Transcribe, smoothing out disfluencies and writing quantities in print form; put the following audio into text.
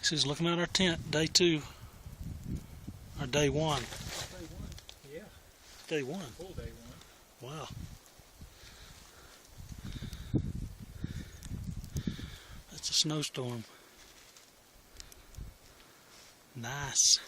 This is looking at our tent, day 2, or day 1. Day 1? Yeah. Day 1. Full day 1. Wow. That's a snowstorm. Nice.